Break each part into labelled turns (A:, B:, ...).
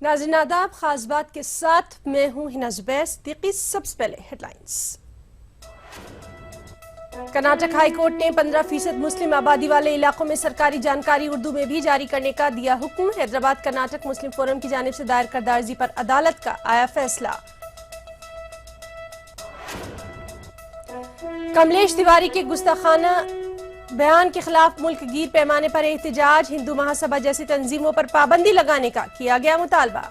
A: नाज़रीन आदाब, खास बात के साथ मैं हूं हिना जुबैर। देखिए सबसे पहले हेडलाइंस। कर्नाटक हाई कोर्ट ने 15% मुस्लिम आबादी वाले इलाकों में सरकारी जानकारी उर्दू में भी जारी करने का दिया हुक्म। हैदराबाद कर्नाटक मुस्लिम फोरम की जानिब से दायर करदा अर्जी पर अदालत का आया फैसला। कमलेश तिवारी के गुस्ताखाना बयान के खिलाफ मुल्क गिर पैमाने पर एहतजाज। हिंदू महासभा जैसी तंजीमों पर पाबंदी लगाने का किया गया मुतालबा।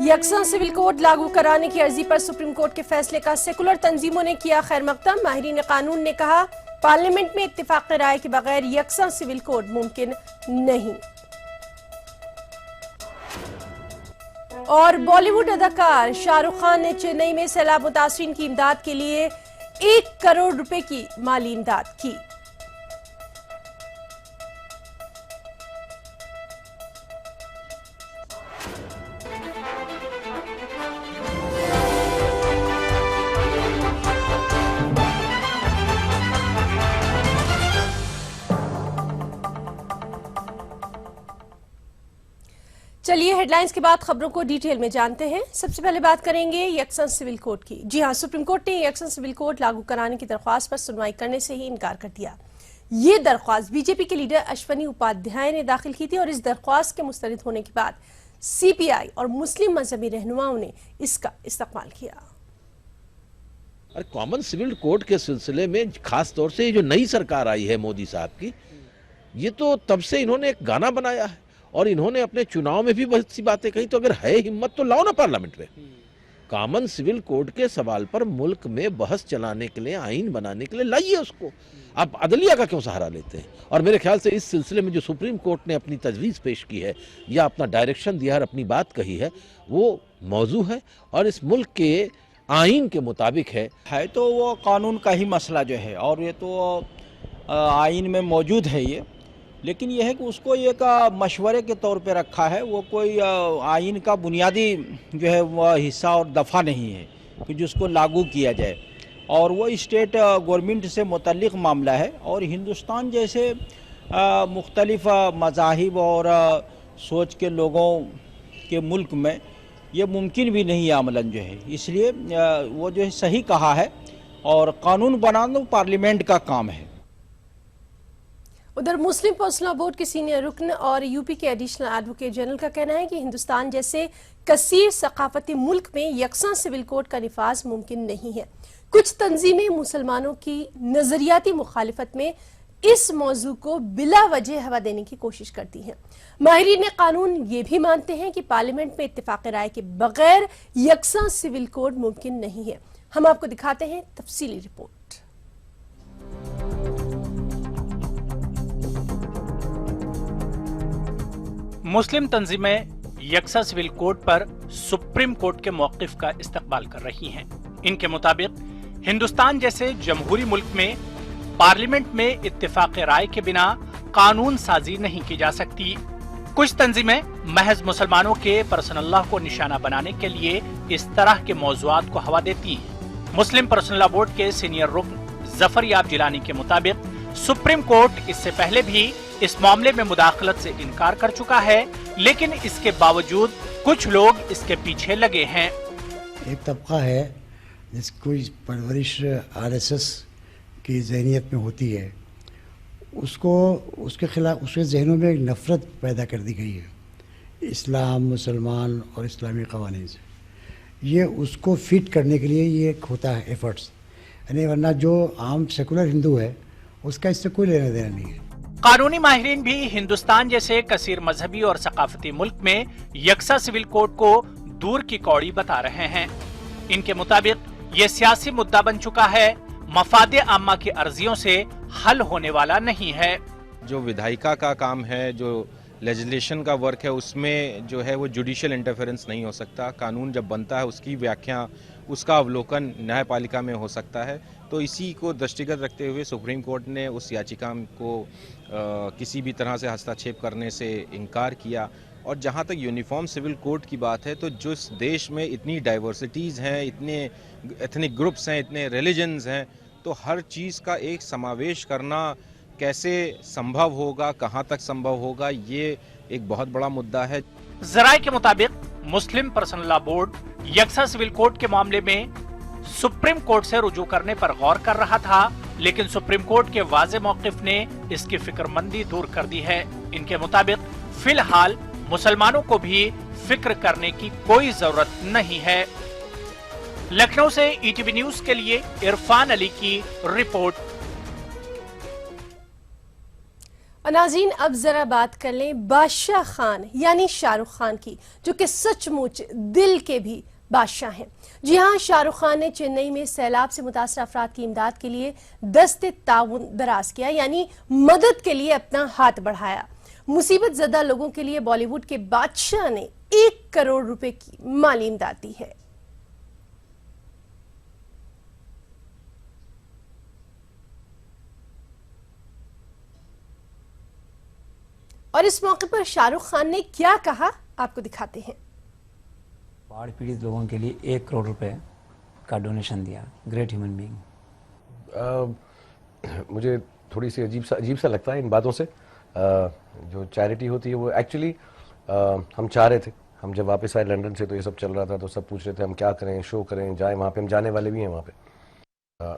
A: यकसा सिविल कोड लागू कराने की अर्जी पर सुप्रीम कोर्ट के फैसले का सेकुलर तंजीमों ने किया खैर मकदम। माहिरीन कानून ने कहा पार्लियामेंट में इत्तेफाक राय के बगैर यकसा सिविल कोड मुमकिन नहीं। और बॉलीवुड अदाकार शाहरुख खान ने चेन्नई में सैलाब मुतासरीन की इमदाद के लिए 1 करोड़ रुपए की माली इमदाद की। चलिए हेडलाइंस के बाद खबरों को डिटेल में जानते हैं। सबसे पहले बात करेंगे यकसा सिविल कोड की। जी हां, सुप्रीम कोर्ट ने यकसा सिविल कोड लागू कराने की दरख्वास्त पर सुनवाई करने से ही इनकार कर दिया। ये दरख्वास्त बीजेपी के लीडर अश्वनी उपाध्याय ने दाखिल की थी और इस दरख्वास्त के मुस्तरद होने के बाद सीपीआई और मुस्लिम मजहबी रहनुमाओं ने इसका इस्तकबाल किया।
B: और कॉमन सिविल कोड के सिलसिले में खास तौर से ये जो नई सरकार आई है मोदी साहब की, ये तो तब से इन्होंने एक गाना बनाया है और इन्होंने अपने चुनाव में भी बहुत सी बातें कही। तो अगर है हिम्मत तो लाओ ना पार्लियामेंट में। कॉमन सिविल कोड के सवाल पर मुल्क में बहस चलाने के लिए, आइन बनाने के लिए लाइए उसको। आप अदलिया का क्यों सहारा लेते हैं? और मेरे ख्याल से इस सिलसिले में जो सुप्रीम कोर्ट ने अपनी तजवीज़ पेश की है या अपना डायरेक्शन दिया है, अपनी बात कही है, वो मौजू है और इस मुल्क के आइन के मुताबिक है।
C: तो वो कानून का ही मसला जो है और ये तो आइन में मौजूद है ये, लेकिन यह है कि उसको एक मशवरे के तौर पे रखा है। वो कोई आइन का बुनियादी जो है वह हिस्सा और दफ़ा नहीं है कि जिसको लागू किया जाए, और वो स्टेट गवर्नमेंट से मुतल्लिक़ मामला है। और हिंदुस्तान जैसे मुख्तलिफ मज़ाहिब और सोच के लोगों के मुल्क में ये मुमकिन भी नहीं है अमलन जो है। इसलिए वो जो है सही कहा है और कानून बनाना पार्लियामेंट का काम है।
A: उधर मुस्लिम पर्सनल बोर्ड के सीनियर रुकन और यूपी के एडिशनल एडवोकेट जनरल का कहना है कि हिंदुस्तान जैसे कसीर सकाफती मुल्क में यकसा सिविल कोड का निफाज मुमकिन नहीं है। कुछ तंजीमें मुसलमानों की नजरियाती मुखालिफत में इस मौजू को बिला वजह हवा देने की कोशिश करती हैं। माहिरीन कानून ये भी मानते हैं कि पार्लियामेंट में इत्तेफाक राय के बगैर यकसा सिविल कोड मुमकिन नहीं है। हम आपको दिखाते हैं तफसीली रिपोर्ट।
D: मुस्लिम तंजीमें यकसा सिविल कोड पर सुप्रीम कोर्ट के मौक़िफ़ का इस्तकबाल कर रही हैं। इनके मुताबिक हिंदुस्तान जैसे जमहूरी मुल्क में पार्लियामेंट में इत्तेफाक राय के बिना कानून साजी नहीं की जा सकती। कुछ तंजीमें महज मुसलमानों के पर्सनल लॉ को निशाना बनाने के लिए इस तरह के मौज़ूआत को हवा देती हैं। मुस्लिम पर्सनल लॉ बोर्ड के सीनियर रुकन जफर याब जिलानी के मुताबिक सुप्रीम कोर्ट इससे पहले भी इस मामले में मुदाखलत से इनकार कर चुका है, लेकिन इसके बावजूद कुछ लोग इसके पीछे लगे हैं।
E: एक तबका है जिसकी परवरिश आरएसएस की ज़हनियत में होती है, उसको उसके खिलाफ उसके जहनों में एक नफ़रत पैदा कर दी गई है इस्लाम, मुसलमान और इस्लामी क़वानीन से। ये उसको फिट करने के लिए ये एक होता है एफर्ट्स, यानी वरना जो आम सेकुलर हिंदू है उसका इससे कोई लेना देना नहीं है।
D: कानूनी माहिरीन भी हिंदुस्तान जैसे कसीर मजहबी और सकाफती मुल्क में यकसा सिविल कोड को दूर की कौड़ी बता रहे हैं। इनके मुताबिक ये सियासी मुद्दा बन चुका है, मफादे आम्मा की अर्जियों से हल होने वाला नहीं है।
F: जो विधायिका का काम है, जो लेजिस्लेशन का वर्क है, उसमें जो है वो जुडिशियल इंटरफेरेंस नहीं हो सकता। कानून जब बनता है उसकी व्याख्या, उसका अवलोकन न्यायपालिका में हो सकता है। तो इसी को दृष्टिगत रखते हुए सुप्रीम कोर्ट ने उस याचिका को किसी भी तरह से हस्तक्षेप करने से इनकार किया। और जहाँ तक यूनिफॉर्म सिविल कोड की बात है, तो जो इस देश में इतनी डाइवर्सिटीज़ हैं, इतने एथनिक ग्रुप्स हैं, इतने रिलीजन्स हैं, तो हर चीज़ का एक समावेश करना कैसे संभव होगा, कहाँ तक संभव होगा, ये एक बहुत बड़ा मुद्दा है।
D: जराये के मुताबिक मुस्लिम पर्सनल लॉ बोर्ड यक्सा सिविल कोड के मामले में सुप्रीम कोर्ट से रुजू करने पर गौर कर रहा था, लेकिन सुप्रीम कोर्ट के वाज़े मौक़िफ़ ने इसकी फिक्रमंदी दूर कर दी है। इनके मुताबिक फिलहाल मुसलमानों को भी फिक्र करने की कोई जरूरत नहीं है। लखनऊ से ईटीवी न्यूज के लिए इरफान अली की रिपोर्ट।
A: नाज़रीन, अब जरा बात कर लें बादशाह खान यानी शाहरुख खान की, जो कि सचमुच दिल के भी बादशाह हैं। जी हाँ, शाहरुख खान ने चेन्नई में सैलाब से मुतासर अफराद की इमदाद के लिए दस्ते ताउन दराज किया, यानी मदद के लिए अपना हाथ बढ़ाया। मुसीबत ज़दा लोगों के लिए बॉलीवुड के बादशाह ने 1 करोड़ रुपए की माली इमदाद दी है। और इस मौके पर शाहरुख खान ने क्या कहा, आपको दिखाते हैं।
G: बाढ़ पीड़ित लोगों के लिए 1 करोड़ रुपए का डोनेशन दिया। Great human being.
H: मुझे थोड़ी सी अजीब सा लगता है इन बातों से। जो चैरिटी होती है वो एक्चुअली हम चाह रहे थे, हम जब वापस आए लंदन से तो ये सब चल रहा था, तो सब पूछ रहे थे हम क्या करें, शो करें, जाएं वहाँ पे। हम जाने वाले भी हैं वहाँ पे।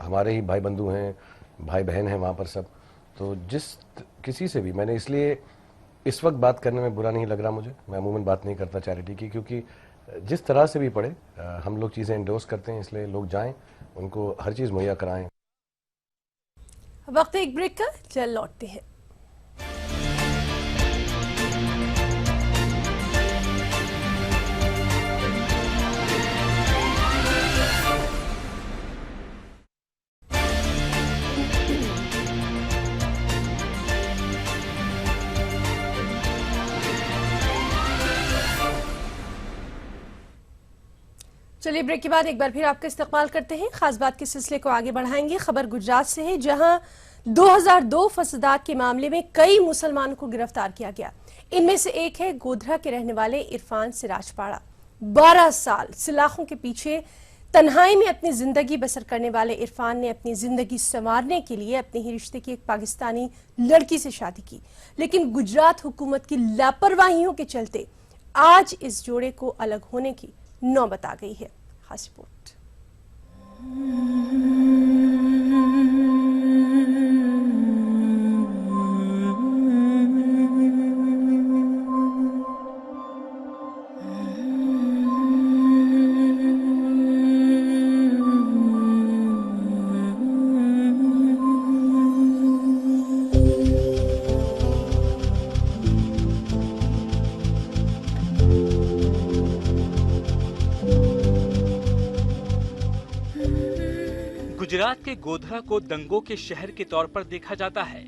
H: हमारे ही भाई बंधु हैं, भाई बहन हैं वहाँ पर सब। तो किसी से भी मैंने, इसलिए इस वक्त बात करने में बुरा नहीं लग रहा मुझे। मैं अमूमन बात नहीं करता चैरिटी की, क्योंकि जिस तरह से भी पड़े हम लोग चीज़ें इंडोर्स करते हैं, इसलिए लोग जाएं, उनको हर चीज़ मुहैया कराएं।
A: वक्त एक ब्रेक का, चल लौटते हैं। चलिए, ब्रेक के बाद एक बार फिर आपका इस्तकबाल करते हैं। खास बात के सिलसिले को आगे बढ़ाएंगे। खबर गुजरात से है, जहां 2002 फसादात के मामले में कई मुसलमानों को गिरफ्तार किया गया। इनमें से एक है गोधरा के रहने वाले इरफान सिराजपाड़ा। 12 साल सलाखों के पीछे तन्हाई में अपनी जिंदगी बसर करने वाले इरफान ने अपनी जिंदगी संवारने के लिए अपने ही रिश्ते की एक पाकिस्तानी लड़की से शादी की, लेकिन गुजरात हुकूमत की लापरवाहियों के चलते आज इस जोड़े को अलग होने की नौबत आ गई है। खास रिपोर्ट।
D: गुजरात के गोधरा को दंगों के शहर के तौर पर देखा जाता है,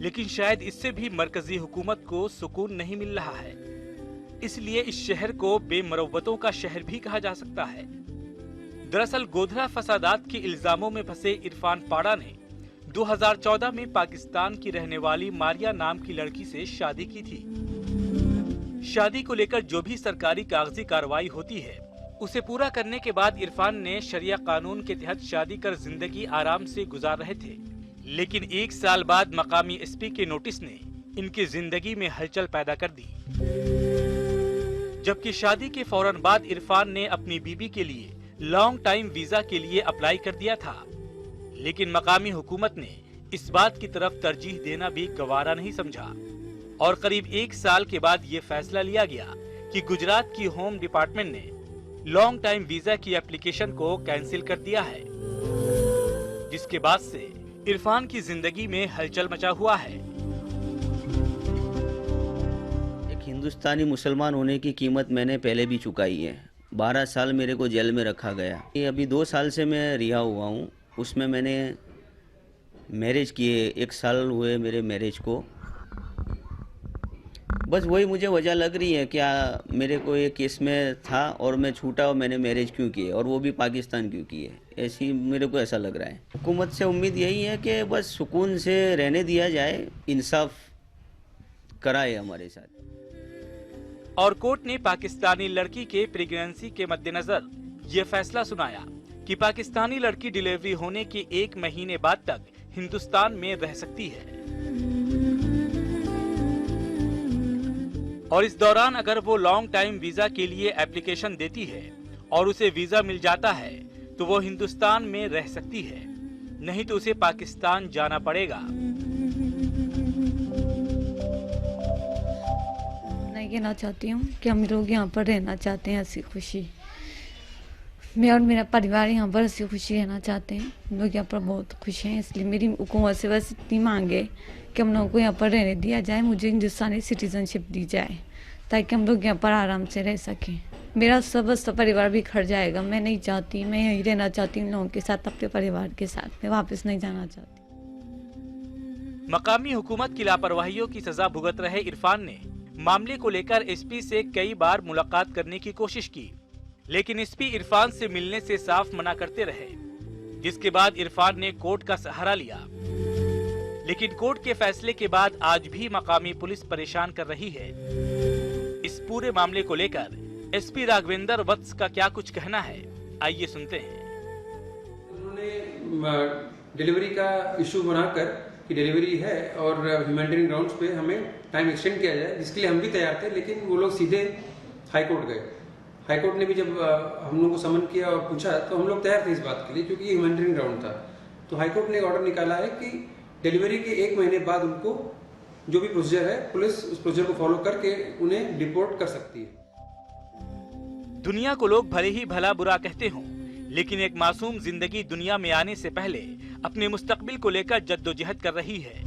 D: लेकिन शायद इससे भी मरकजी हुकूमत को सुकून नहीं मिल रहा है। इसलिए इस शहर को बेमरवतों का शहर भी कहा जा सकता है। दरअसल गोधरा फसादात के इल्जामों में फंसे इरफान पाड़ा ने 2014 में पाकिस्तान की रहने वाली मारिया नाम की लड़की से शादी की थी। शादी को लेकर जो भी सरकारी कागजी कार्रवाई होती है, उसे पूरा करने के बाद इरफान ने शरिया कानून के तहत शादी कर जिंदगी आराम से गुजार रहे थे। लेकिन 1 साल बाद मकामी एसपी के नोटिस ने इनकी जिंदगी में हलचल पैदा कर दी। जबकि शादी के फौरन बाद इरफान ने अपनी बीबी के लिए लॉन्ग टाइम वीजा के लिए अप्लाई कर दिया था, लेकिन मकामी हुकूमत ने इस बात की तरफ तरजीह देना भी गवारा नहीं समझा और करीब 1 साल के बाद ये फैसला लिया गया कि गुजरात की होम डिपार्टमेंट ने लॉन्ग टाइम वीजा की एप्लीकेशन को कैंसिल कर दिया है, जिसके बाद से इरफान की जिंदगी में हलचल मचा हुआ है।
I: एक हिंदुस्तानी मुसलमान होने की कीमत मैंने पहले भी चुकाई है। 12 साल मेरे को जेल में रखा गया। ये अभी 2 साल से मैं रिहा हुआ हूँ। उसमें मैंने मैरिज किए, 1 साल हुए मेरे मैरिज को। बस वही मुझे वजह लग रही है, क्या मेरे को ये केस में था और मैं छूटा और मैंने मैरिज क्यों की है, और वो भी पाकिस्तान क्यों की है, ऐसी मेरे को ऐसा लग रहा है। हुकूमत से उम्मीद यही है कि बस सुकून से रहने दिया जाए, इंसाफ कराए हमारे साथ।
D: और कोर्ट ने पाकिस्तानी लड़की के प्रेगनेंसी के मद्देनजर ये फैसला सुनाया कि पाकिस्तानी लड़की डिलीवरी होने के 1 महीने बाद तक हिंदुस्तान में रह सकती है।
J: और इस दौरान अगर वो लॉन्ग टाइम वीजा के लिए एप्लीकेशन देती है और उसे वीजा मिल जाता है तो वो हिंदुस्तान में रह सकती है, नहीं तो उसे पाकिस्तान जाना पड़ेगा।
K: मैं कहना चाहती हूँ कि हम लोग यहाँ पर रहना चाहते हैं हंसी खुशी। मैं और मेरा परिवार यहाँ पर हंसी खुशी रहना चाहते हैं। हम लोग यहाँ पर बहुत खुश हैं, इसलिए मेरी हुकूमत से बस इतनी मांग है कि हम लोगों को यहाँ पर रहने दिया जाए, मुझे हिंदुस्तानी सिटीजनशिप दी जाए ताकि हम लोग यहाँ पर आराम से रह सकें। मेरा सब परिवार भी खड़ जाएगा। मैं नहीं चाहती, मैं यहीं रहना चाहती हूँ इन लोगों के साथ, अपने परिवार के साथ। मैं वापस नहीं जाना चाहती।
J: मकामी हुकूमत की लापरवाहियों की सजा भुगत रहे इरफान ने मामले को लेकर एसपी से कई बार मुलाकात करने की कोशिश की, लेकिन एसपी इरफान से मिलने से साफ मना करते रहे, जिसके बाद इरफान ने कोर्ट का सहारा लिया। लेकिन कोर्ट के फैसले के बाद आज भी मकामी पुलिस परेशान कर रही है। इस पूरे मामले को लेकर एसपी राघवेंद्र वत्स का क्या कुछ कहना है, आइए सुनते हैं।
L: उन्होंने डिलीवरी का इशू बनाकर कि डिलीवरी है और ह्यूमैनिटेरियन ग्राउंड्स पे हमें टाइम एक्सटेंड किया जाए, जिसके लिए हम भी तैयार थे, लेकिन वो लोग सीधे हाई कोर्ट गए। हाई कोर्ट ने भी जब हम लोगों को समन किया और पूछा तो हम लोग तैयार थे इस बात के लिए, क्योंकि ये ह्यूमैनिटेरियन ग्राउंड था। तो हाई कोर्ट ने एक ऑर्डर निकाला है कि डिलीवरी के 1 महीने बाद उनको जो भी प्रोसीजर है, पुलिस उस प्रोसीजर को फॉलो करके उन्हें डिपोर्ट कर सकती है।
J: दुनिया को लोग भले ही भला बुरा कहते हों, लेकिन एक मासूम जिंदगी दुनिया में आने से पहले अपने मुस्तकबिल को लेकर जद्दोजहद कर रही है।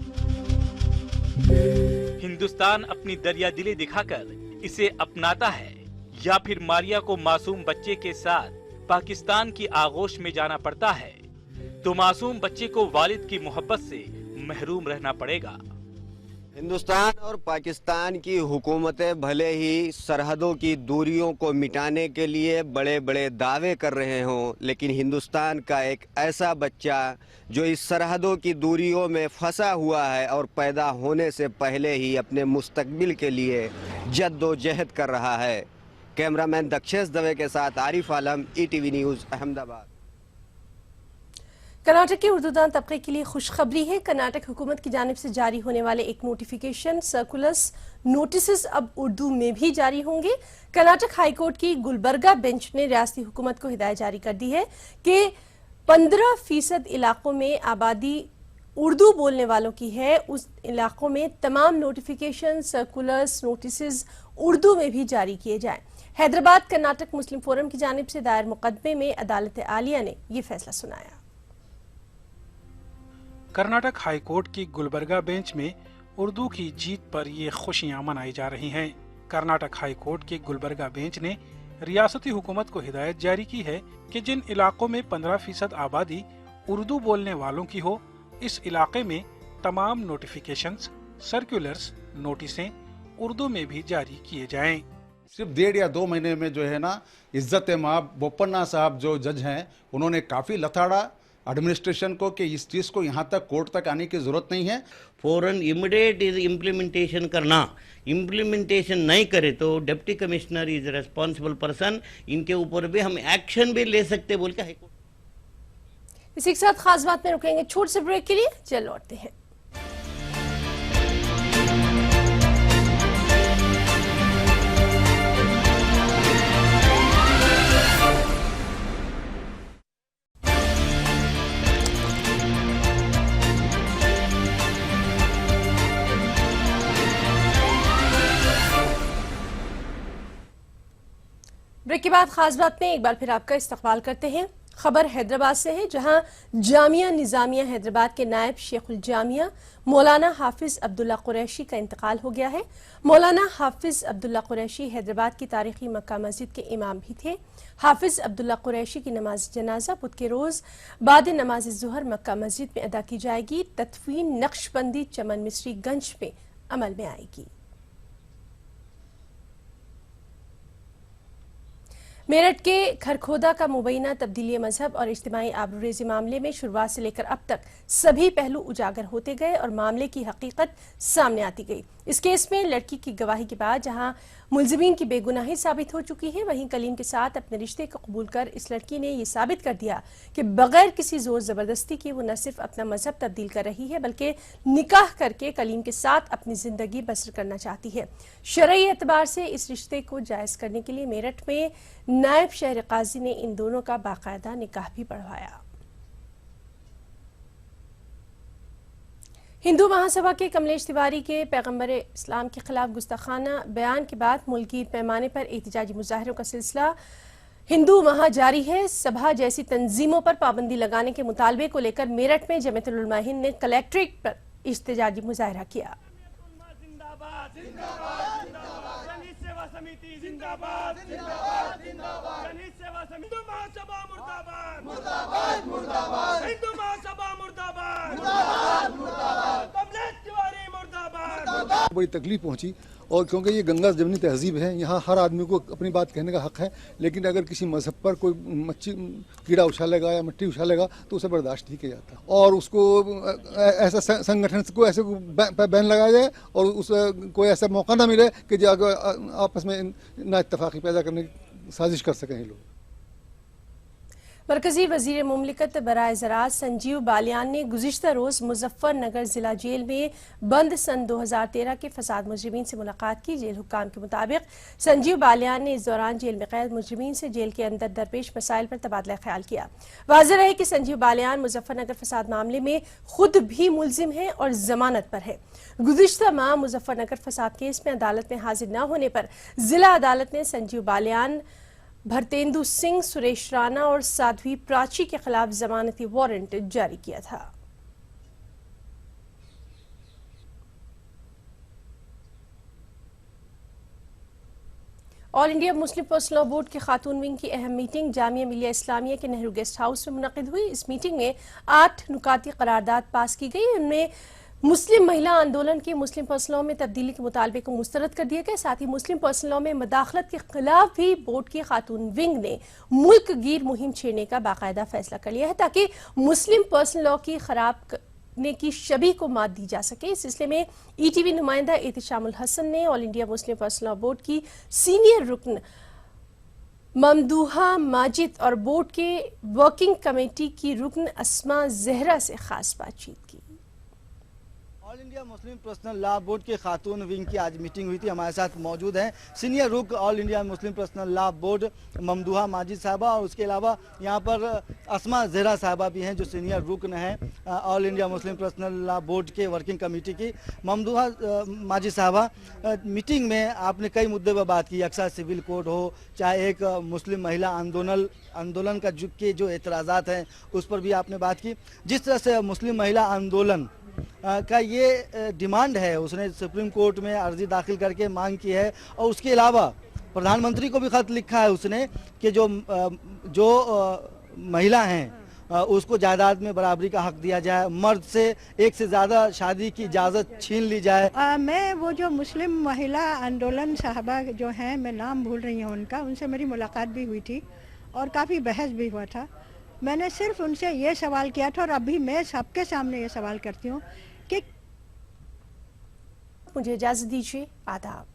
J: हिंदुस्तान अपनी दरियादिली दिखाकर इसे अपनाता है या फिर मारिया को मासूम बच्चे के साथ पाकिस्तान की आगोश में जाना पड़ता है, तो मासूम बच्चे को वालिद की मोहब्बत से महरूम रहना पड़ेगा।
M: हिंदुस्तान और पाकिस्तान की हुकूमतें भले ही सरहदों की दूरियों को मिटाने के लिए बड़े बड़े दावे कर रहे हों, लेकिन हिंदुस्तान का एक ऐसा बच्चा जो इस सरहदों की दूरियों में फंसा हुआ है और पैदा होने से पहले ही अपने मुस्तकबिल के लिए जद्दोजहद कर रहा है। कैमरामैन दक्षेश दवे के साथ आरिफ आलम, ETV न्यूज़, अहमदाबाद।
A: कर्नाटक के उर्दूदान तबके के लिए खुशखबरी है। कर्नाटक हुकूमत की जानिब से जारी होने वाले एक नोटिफिकेशन सर्कुलर्स नोटिस अब उर्दू में भी जारी होंगे। कर्नाटक हाई कोर्ट की गुलबर्गा बेंच ने रियासती हुकूमत को हिदायत जारी कर दी है कि 15% इलाकों में आबादी उर्दू बोलने वालों की है, उस इलाकों में तमाम नोटिफिकेशन सर्कुलर्स नोटिस उर्दू में भी जारी किए जाएं। हैदराबाद कर्नाटक मुस्लिम फोरम की जानिब से दायर मुकदमे में अदालत आलिया ने यह फैसला सुनाया।
N: कर्नाटक हाई कोर्ट की गुलबर्गा बेंच में उर्दू की जीत पर ये खुशियां मनाई जा रही हैं। कर्नाटक हाई कोर्ट की गुलबर्गा बेंच ने रियासती हुकूमत को हिदायत जारी की है कि जिन इलाकों में 15% आबादी उर्दू बोलने वालों की हो, इस इलाके में तमाम नोटिफिकेशंस, सर्कुलर्स, नोटिसें उर्दू में भी जारी किए जाएं।
O: सिर्फ 1.5 या 2 महीने में जो है ना, इज्जत माब बोपन्ना साहब जो जज हैं, उन्होंने काफ़ी लथाड़ा एडमिनिस्ट्रेशन को कि इस चीज़ को यहाँ तक कोर्ट तक आने की ज़रूरत नहीं है।
I: फौरन इमीडिएट इम्प्लीमेंटेशन करना, इम्प्लीमेंटेशन नहीं करे तो deputy commissioner is responsible person, इनके ऊपर भी हम एक्शन भी ले सकते बोल के हाईकोर्ट।
A: इसी के साथ खास बात में रुकेंगे छोटे से ब्रेक के लिए, चल लौटते हैं। ब्रेक के बाद खास बात में एक बार फिर आपका इस्तकबाल करते हैं। खबर हैदराबाद से है, जहां जामिया निजामिया हैदराबाद के नायब शेखुल जामिया मौलाना हाफिज अब्दुल्ला कुरैशी का इंतकाल हो गया है। मौलाना हाफिज अब्दुल्ला कुरैशी हैदराबाद की तारीखी मक्का मस्जिद के इमाम भी थे। हाफिज अब्दुल्ला कुरैशी की नमाज जनाजा बुध के रोज बाद नमाज ज़ुहर मक्का मस्जिद में अदा की जाएगी। तदफीन नक्शबंदी चमन मिस्री गंज में अमल में आएगी। मेरठ के खरखोदा का मुबैना तब्दीली मजहब और इज्तिमाई आबरूरेज़ी मामले में शुरुआत से लेकर अब तक सभी पहलू उजागर होते गए और मामले की हकीकत सामने आती गई। इस केस में लड़की की गवाही के बाद जहां मुलजिमीन की बेगुनाही साबित हो चुकी है, वहीं कलीम के साथ अपने रिश्ते को कबूल कर इस लड़की ने यह साबित कर दिया कि बगैर किसी जोर जबरदस्ती के वो न सिर्फ अपना मजहब तब्दील कर रही है बल्कि निकाह करके कलीम के साथ अपनी जिंदगी बसर करना चाहती है। शरई एतबार से इस रिश्ते को जायज करने के लिए मेरठ में नायब शहर काजी ने इन दोनों का बाकायदा निकाह भी पढ़वाया। हिंदू महासभा के कमलेश तिवारी के पैगंबर इस्लाम के खिलाफ गुस्ताखाना बयान के बाद मुल्की पैमाने पर एहतजाजी मुजाहरों का सिलसिला हिंदू महा जारी है। सभा जैसी तंजीमों पर पाबंदी लगाने के मुतालबे को लेकर मेरठ में जमीयतुल उलमा हिंद ने कलेक्ट्रेट पर एहतजाजी मुजाहरा किया।
P: बड़ी तकलीफ पहुंची और क्योंकि ये गंगा जमनी तहजीब है, यहाँ हर आदमी को अपनी बात कहने का हक है, लेकिन अगर किसी मजहब पर कोई कीड़ा उछालेगा या मिट्टी उछालेगा तो उसे बर्दाश्त नहीं किया जाता और उसको ऐसा संगठन को ऐसे बैन लगाया जाए और उस कोई ऐसा मौका ना मिले कि जो आपस में ना इत्तफाकी पैदा करने की साजिश कर सकें ये लोग।
A: मरकजी वजीर मुमलिकत बराए ज़राअत संजीव बालियान ने गुज़िश्ता रोज़ मुजफ्फरनगर जिला जेल में बंद सन 2013 के फसाद मुजरिमीन से मुलाकात की। जेल हुक्काम के मुताबिक संजीव बालियान ने इस दौरान जेल में कैद मुजरिमीन से जेल के अंदर दरपेश मसाइल पर तबादला ख्याल किया। वाज़ेह है कि संजीव बालियान मुजफ्फरनगर फसाद मामले में खुद भी मुलजिम है और जमानत पर है। गुज़िश्ता माह मुजफ्फरनगर फसाद केस में अदालत में हाजिर न होने पर जिला अदालत ने संजीव बालियान, भरतेंदु सिंह, सुरेश राणा और साध्वी प्राची के खिलाफ जमानती वारंट जारी किया था। All India Muslim personal law board के खातून विंग की अहम मीटिंग जामिया मिलिया इस्लामिया के नेहरू गेस्ट हाउस में मुनक़िद हुई। इस मीटिंग में 8 नुकाती करारदाद पास की गई। उनमें मुस्लिम महिला आंदोलन के मुस्लिम पर्सनल लॉ में तब्दीली के मुतालबे को मुस्तरद कर दिया गया। साथ ही मुस्लिम पर्सनल लॉ में मदाखलत के खिलाफ भी बोर्ड के खातून विंग ने मुल्क गिर मुहिम छेड़ने का बाकायदा फैसला कर लिया है ताकि मुस्लिम पर्सनल लॉ की खराब करने की शबीह को मात दी जा सके। इस सिलसिले में ईटीवी नुमाइंदा एहतिशामुल हसन ने all India Muslim personal law board की सीनियर रुकन ममदूहा माजिद और बोर्ड के वर्किंग कमेटी की रुकन अस्मा जहरा से खास बातचीत की।
Q: All India Muslim personal law board के खातून विंग की आज मीटिंग हुई थी। हमारे साथ मौजूद हैं सीनियर रुक All India Muslim personal law board Mamduha Majid साहबा और उसके अलावा यहाँ पर अस्मा जहरा साहबा भी हैं जो सीनियर रुकन हैं all India Muslim personal law board के वर्किंग कमेटी की। ममदूहा माजिद साहबा, मीटिंग में आपने कई मुद्दे पर बात की, यकसा सिविल कोड हो, चाहे एक मुस्लिम महिला आंदोलन का जो एतराज़ात हैं उस पर भी आपने बात की। जिस तरह से मुस्लिम महिला आंदोलन का ये डिमांड है, उसने सुप्रीम कोर्ट में अर्जी दाखिल करके मांग की है और उसके अलावा प्रधानमंत्री को भी खत लिखा है उसने कि जो महिला हैं उसको जायदाद में बराबरी का हक दिया जाए, मर्द से एक से ज़्यादा शादी की इजाज़त छीन ली जाए।
R: मैं वो जो मुस्लिम महिला आंदोलन साहबा जो हैं, मैं नाम भूल रही हूँ उनका, उनसे मेरी मुलाकात भी हुई थी और काफ़ी बहस भी हुआ था। मैंने सिर्फ उनसे ये सवाल किया था और अभी मैं सबके सामने ये सवाल करती हूँ कि
A: मुझे इजाज़त दीजिए। आदाब।